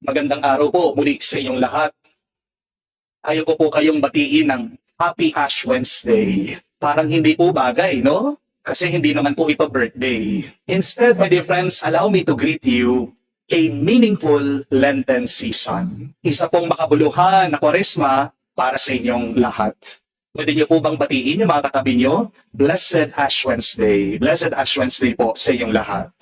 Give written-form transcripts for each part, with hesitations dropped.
Magandang araw po muli sa inyong lahat. Ayaw ko po kayong batiin ng Happy Ash Wednesday. Parang hindi po bagay, no? Kasi hindi naman po ito birthday. Instead, my dear friends, allow me to greet you a meaningful Lenten season. Isa pong makabuluhan na Kwaresma para sa inyong lahat. Pwede niyo po bang batiin yung mga katabi niyo? Blessed Ash Wednesday. Blessed Ash Wednesday po sa inyong lahat.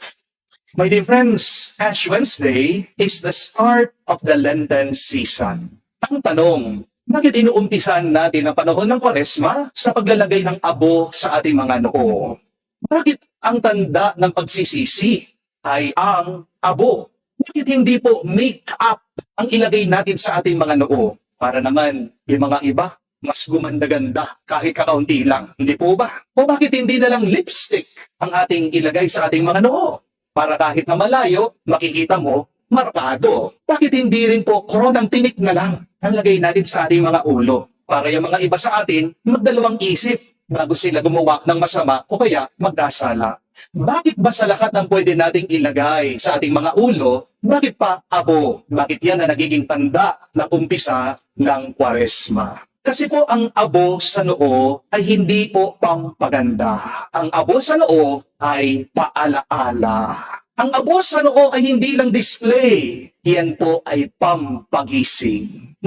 My dear friends, Ash Wednesday is the start of the Lenten season. Ang tanong, bakit inuumpisan natin ang panahon ng Kwaresma sa paglalagay ng abo sa ating mga noo? Bakit ang tanda ng pagsisisi ay ang abo? Bakit hindi po make-up ang ilagay natin sa ating mga noo? Para naman yung mga iba, mas gumanda-ganda kahit kakaunti lang. Hindi po ba? O bakit hindi na lang lipstick ang ating ilagay sa ating mga noo? Para kahit na malayo, makikita mo, markado. Bakit hindi rin po koronang tinik na lang ang lagay natin sa ating mga ulo? Para yung mga iba sa atin, magdalawang isip bago sila gumawa ng masama o kaya magkasala. Bakit ba sa lahat ng pwede nating ilagay sa ating mga ulo, bakit pa abo? Bakit yan na nagiging tanda ng umpisa ng Kwaresma? Kasi po ang abo sa noo ay hindi po pampaganda. Ang abo sa noo ay paalaala. Ang abo sa noo ay hindi lang display. Yan po ay pampagising.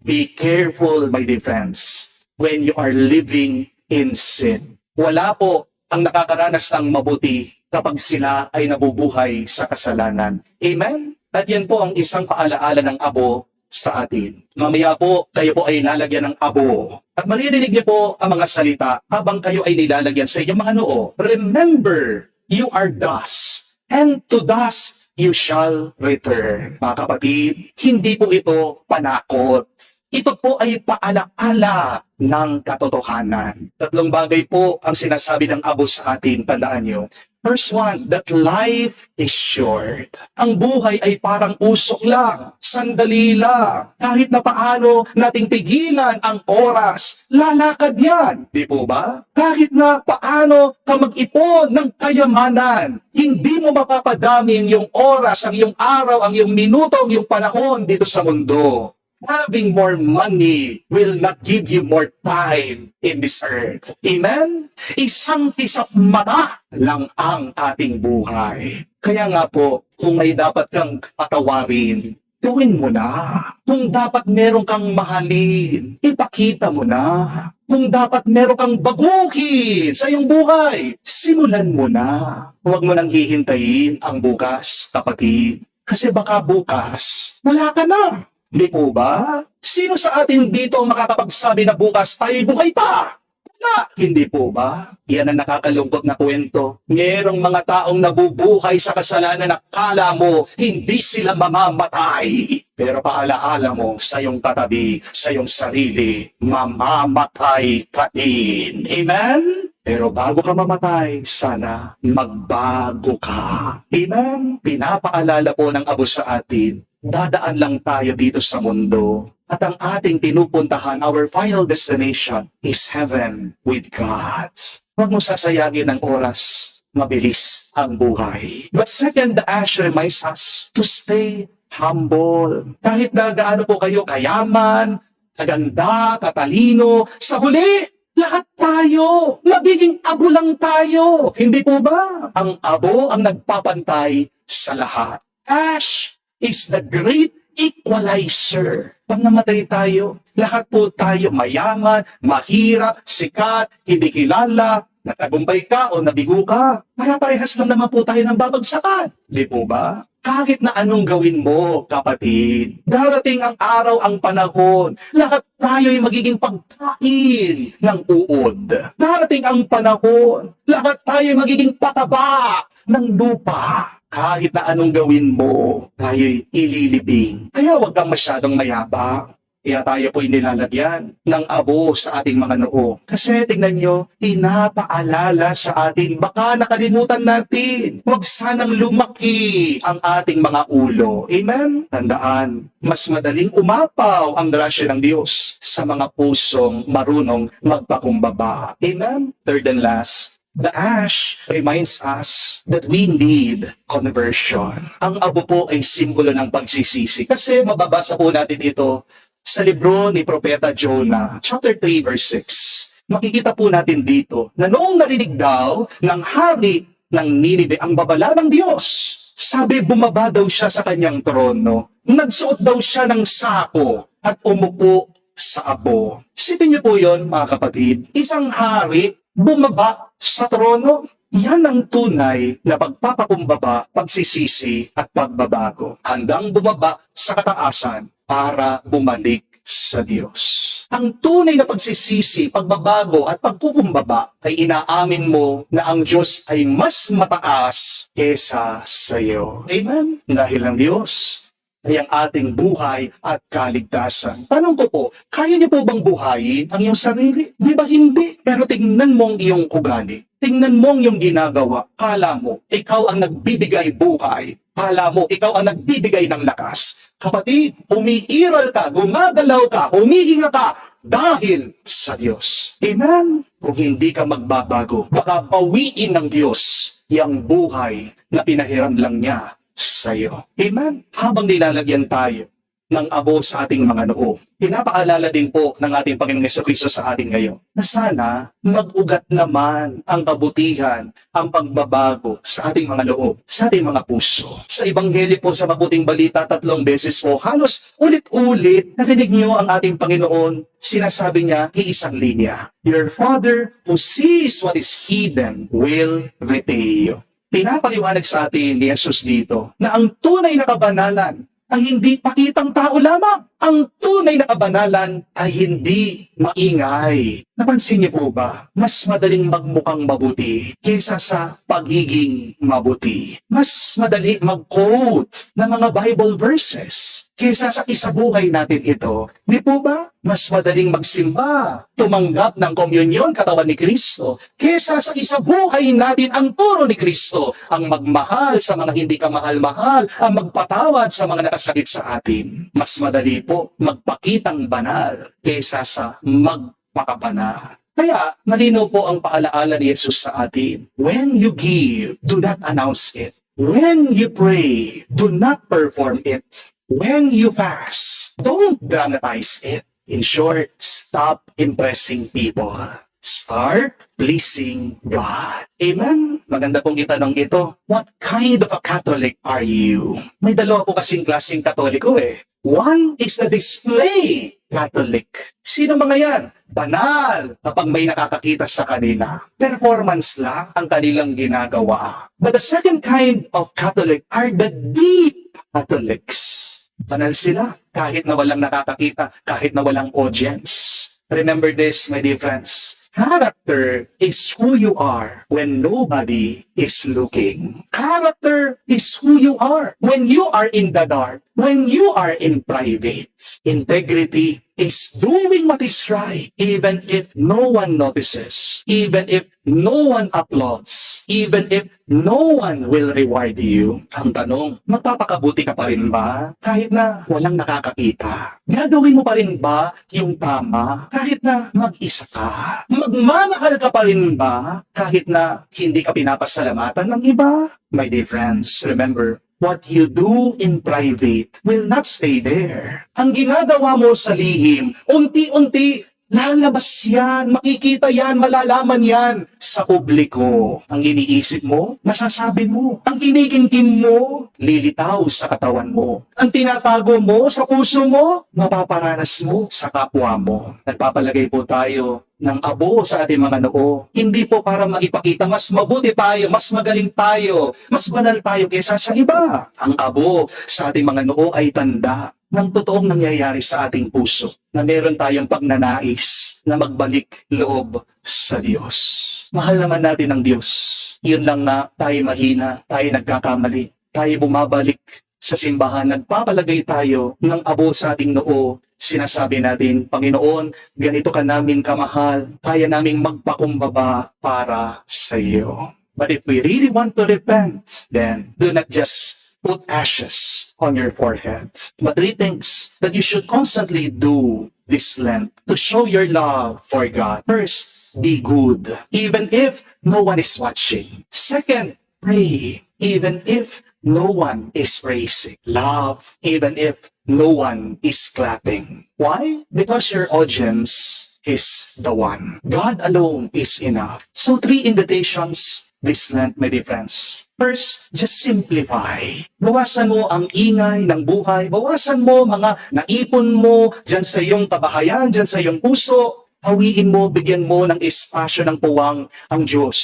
Be careful, my dear friends, when you are living in sin. Wala po ang nakakaranas ng mabuti kapag sila ay nabubuhay sa kasalanan. Amen? At yan po ang isang paalaala ng abo sa atin. Mamaya po, kayo po ay lalagyan ng abo. At maririnig niyo po ang mga salita habang kayo ay nilalagyan sa inyong mga noo. Remember, you are dust, and to dust you shall return. Mga kapatid, hindi po ito panakot. Ito po ay paalaala ng katotohanan. Tatlong bagay po ang sinasabi ng abo sa atin, tandaan nyo. First one, that life is short. Ang buhay ay parang usok lang, sandali lang. Kahit na paano nating pigilan ang oras, lalakad yan. Di po ba? Kahit na paano ka mag-ipon ng kayamanan, hindi mo mapapadami ang iyong oras, ang iyong araw, ang iyong minuto, ang iyong panahon dito sa mundo. Having more money will not give you more time in this earth. Amen? Isang tisap mata lang ang ating buhay. Kaya nga po, kung may dapat kang patawarin, gawin mo na. Kung dapat meron kang mahalin, ipakita mo na. Kung dapat meron kang baguhin sa iyong buhay, simulan mo na. Huwag mo nang hihintayin ang bukas, kapatid. Kasi baka bukas, wala ka na. Di po ba? Sino sa atin dito ang makakapagsabi na bukas tayo'y buhay pa? Na, hindi po ba? Yan ang nakakalungkot na kwento. Merong mga taong nabubuhay sa kasalanan na kala mo hindi sila mamamatay. Pero paalaala mo sa iyong katabi, sa iyong sarili, mamamatay ka din. Amen? Pero bago ka mamatay, sana magbago ka. Amen? Pinapaalala po ng abo sa atin, dadaan lang tayo dito sa mundo. At ang ating pinupuntahan, our final destination is heaven with God. Huwag mo sasayangin ng oras. Mabilis ang buhay. But second, the Ash reminds us to stay humble. Kahit na gaano po kayo kayaman, kaganda, katalino, sa huli, lahat tayo, magiging abo lang tayo. Hindi po ba? Ang abo ang nagpapantay sa lahat. Ash is the great equalizer. Pag namatay tayo, lahat po tayo mayaman, mahirap, sikat, hindi kilala, natagumpay ka o nabigo ka. Para-parehas lang naman po tayo ng babagsakan. Di po ba? Kahit na anong gawin mo, kapatid, darating ang araw, ang panahon, lahat tayo'y magiging pagkain ng uod. Darating ang panahon, lahat tayo'y magiging pataba ng lupa. Kahit na anong gawin mo, tayo'y ililibing. Kaya huwag kang masyadong mayabang. Kaya tayo po'y nilalagyan ng abo sa ating mga noo. Kasi tingnan nyo, pinapaalala sa atin, baka nakalimutan natin. Huwag sanang lumaki ang ating mga ulo. Amen? Tandaan, mas madaling umapaw ang grasya ng Diyos sa mga pusong marunong magpakumbaba. Amen? Third and last, The ash reminds us that we need conversion. Ang abo po ay simbolo ng pagsisisi. Kasi mababasa po natin ito sa libro ni Propeta Jonah, chapter 3, verse 6. Makikita po natin dito na noong narinig daw ng hari ng Ninive ang babala ng Diyos, sabi bumaba daw siya sa kanyang trono. Nagsuot daw siya ng sako at umupo sa abo. Isipin niyo po yon, mga kapatid. Isang hari bumaba sa trono. Yan ang tunay na pagpapakumbaba, pagsisisi at pagbabago. Handang bumaba sa kataasan para bumalik sa Diyos. Ang tunay na pagsisisi, pagbabago at pagkukumbaba ay inaamin mo na ang Diyos ay mas mataas kesa sa iyo. Amen? Dahil ang Diyos ay ang ating buhay at kaligtasan. Tanong ko po, kaya niyo po bang buhayin ang iyong sarili? Di ba hindi? Pero tingnan mo ang iyong ugali. Tingnan mo ang iyong ginagawa. Kala mo, ikaw ang nagbibigay buhay. Kala mo, ikaw ang nagbibigay ng lakas. Kapatid, umiiral ka, gumagalaw ka, humihinga ka dahil sa Diyos. Amen? Kung hindi ka magbabago, baka bawiin ng Diyos yung buhay na pinahiram lang niya sa iyo. Amen? Habang nilalagyan tayo ng abo sa ating mga noo, pinapaalala din po ng ating Panginoong Jesucristo sa atin ngayon na sana mag-ugat naman ang kabutihan, ang pagbabago sa ating mga loob, sa ating mga puso. Sa Ebanghelyo po sa Mabuting Balita, 3 beses po, halos ulit-ulit, narinig niyo ang ating Panginoon, sinasabi niya, iisang linya, your Father who sees what is hidden will repay you. Pinapaliwanag sa atin ni Jesus dito na ang tunay na kabanalan ay hindi pakitang tao lamang. Ang tunay na kabanalan ay hindi maingay. Napansin niyo po ba? Mas madaling magmukhang mabuti kaysa sa pagiging mabuti. Mas madali mag-quote ng mga Bible verses kaysa sa isabuhay natin ito. Di po ba? Mas madaling magsimba, tumanggap ng komunyon, katawan ni Kristo, kaysa sa isabuhay natin ang turo ni Kristo, ang magmahal sa mga hindi kamahal-mahal, ang magpatawad sa mga nakasakit sa atin. Mas madali po magpakitang banal kaysa sa magpakabanal. Kaya, malinaw po ang paalaala ni Jesus sa atin. When you give, do not announce it. When you pray, do not perform it. When you fast, don't dramatize it. In short, stop impressing people. Start pleasing God. Amen? Maganda pong itanong ito. What kind of a Catholic are you? May dalawa po kasing klaseng Katoliko eh. One is the display Catholic. Sino mga yan? Banal kapag may nakakakita sa kanila. Performance lang ang kanilang ginagawa. But the second kind of Catholic are the deep Catholics. Banal sila kahit na walang nakakakita, kahit na walang audience. Remember this, my dear friends. Character is who you are when nobody is looking. Character is who you are when you are in the dark, when you are in private. Integrity is doing what is right, even if no one notices, even if no one applauds, even if no one will reward you. Ang tanong, magpapakabuti ka pa rin ba kahit na walang nakakakita? Gagawin mo pa rin ba yung tama kahit na mag-isa ka? Magmamahal ka pa rin ba kahit na hindi ka pinapasalamatan ng iba? My dear friends, remember, what you do in private will not stay there. Ang ginagawa mo sa lihim, unti-unti, lalabas yan, makikita yan, malalaman yan sa publiko. Ang iniisip mo, masasabi mo. Ang kinikimkim mo, lilitaw sa katawan mo. Ang tinatago mo sa puso mo, mapaparanas mo sa kapwa mo. Nagpapalagay po tayo ng abo sa ating mga noo. Hindi po para maipakita mas mabuti tayo, mas magaling tayo, mas banal tayo kaysa sa iba. Ang abo sa ating mga noo ay tanda ng totoong nangyayari sa ating puso, na meron tayong pagnanais na magbalik loob sa Diyos. Mahal naman natin ang Diyos. Yun lang na tayo mahina, tayo nagkakamali, tayo bumabalik sa simbahan, nagpapalagay tayo ng abo sa ating noo. Sinasabi natin, Panginoon, ganito ka namin kamahal, kaya naming magpakumbaba para sa iyo. But if we really want to repent, then do not just put ashes on your forehead. But 3 things that you should constantly do this Lent to show your love for God. First, be good. Even if no one is watching. Second, pray even if no one is praising. Love even if no one is clapping. Why? Because your audience is the one. God alone is enough. So 3 invitations this Lent, my dear friends. First, just simplify. Bawasan mo ang ingay ng buhay. Bawasan mo mga naipon mo dyan sa iyong kabahayan, dyan sa iyong puso. Hawiin mo, bigyan mo ng espasyo ng puwang ang Diyos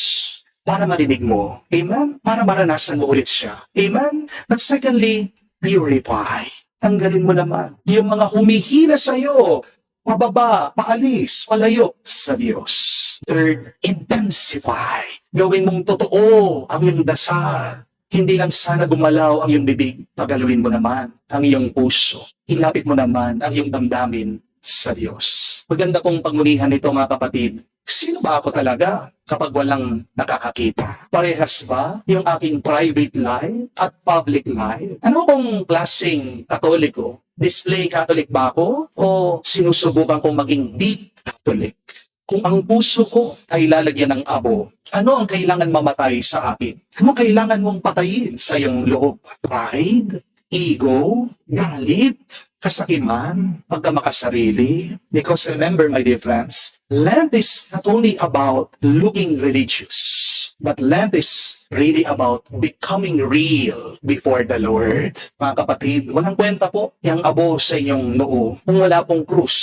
para marinig mo. Amen? Para maranasan mo ulit siya. Amen? But secondly, purify. Tanggalin mo naman yung mga humihila sa iyo. Pababa, paalis, palayo sa Diyos. Third, intensify. Gawin mong totoo ang iyong dasal. Hindi lang sana gumalaw ang iyong bibig. Pagalawin mo naman ang iyong puso. Ilapit mo naman ang iyong damdamin sa Diyos. Maganda kong pangulihan ito mga kapatid. Sino ba ako talaga kapag walang nakakakita? Parehas ba yung aking private life at public life? Ano bang klaseng Katoliko? Display Catholic ba ako? O sinusubukan kong maging deep Catholic? Kung ang puso ko ay lalagyan ng abo, ano ang kailangan mamatay sa akin? Ano kailangan mong patayin sa iyong loob? Pride? Ego? Galit? Kasakiman? Pagkamakasarili? Because remember, my dear friends, Lent is not only about looking religious, but Lent is really about becoming real before the Lord. Mga kapatid, walang kwenta po yung abo sa inyong noo kung wala pong krus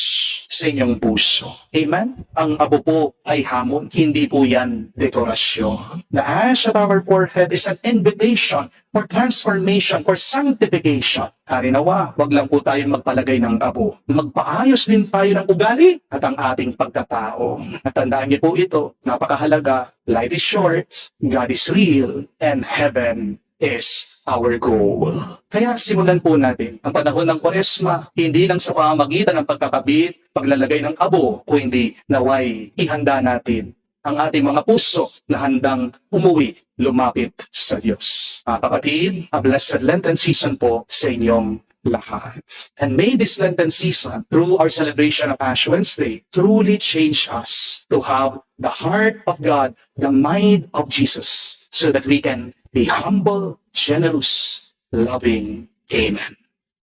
sa inyong puso. Amen? Ang abo po ay hamon, hindi po yan dekorasyon. The ash at our forehead is an invitation for transformation, for sanctification. Harinawa, wag lang po tayong magpalagay ng abo. Magpaayos din tayo ng ugali at ang ating pagkatao. Natandaan niyo po ito, napakahalaga. Life is short, God is real, and heaven is our goal. Kaya simulan po natin ang panahon ng Kwaresma, hindi lang sa pamamagitan ng pagkakabit, paglalagay ng abo, kundi naway ihanda natin ang ating mga puso na handang umuwi, lumapit sa Diyos. Mga kapatid, a blessed Lenten season po sa inyong lahat. And may this Lenten season, through our celebration of Ash Wednesday, truly change us to have the heart of God, the mind of Jesus, so that we can be humble, generous, loving. Amen.